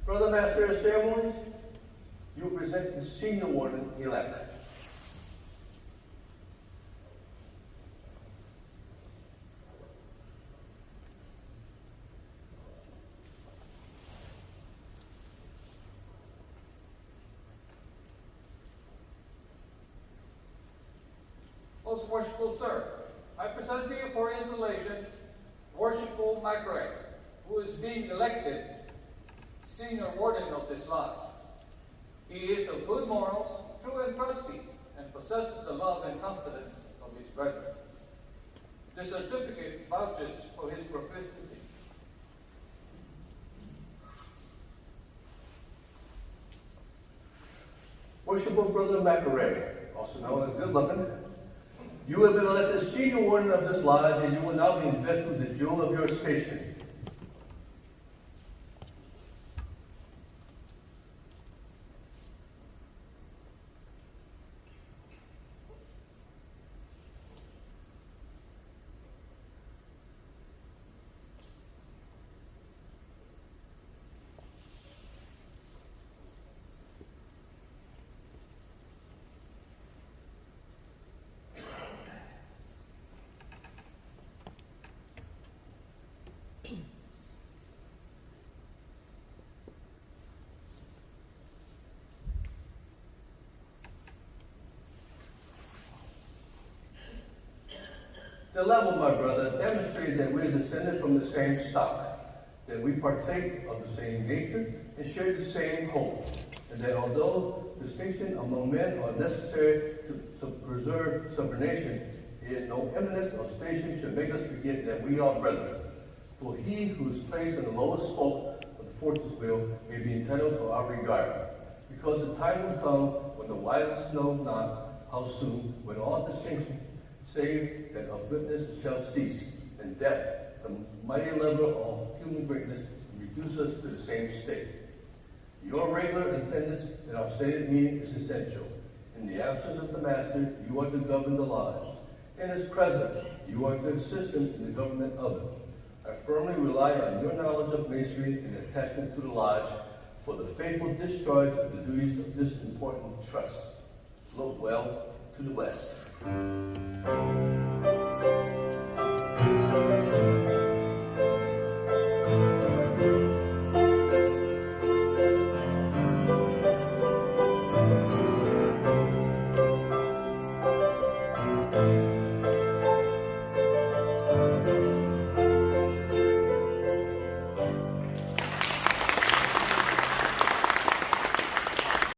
Brother Master of Ceremonies, you will present the senior warden-elect. Most worshipful sir, I present to you for installation Worshipful Mike Ray, who is being elected senior warden of this lodge. He is of good morals, true and trusty, and possesses the love and confidence of his brethren. The certificate vouches for his proficiency. Worshipful Brother Macaray, also known as Good Looking, you have been elected senior warden of this lodge, and you will now be invested with the jewel of your station. The level, my brother, demonstrated that we are descended from the same stock, that we partake of the same nature and share the same hope, and that although distinction among men are necessary to preserve subordination, yet no eminence or station should make us forget that we are brethren. For he who is placed in the lowest spoke of the fortune's wheel may be entitled to our regard, because the time will come when the wisest know not how soon, when all distinction save that of goodness shall cease, and death, the mighty lever of human greatness, reduce us to the same state. Your regular attendance at our stated meeting is essential. In the absence of the master, you are to govern the lodge. And as president, you are to assist him in the government of it. I firmly rely on your knowledge of masonry and attachment to the lodge for the faithful discharge of the duties of this important trust. Look well to the west.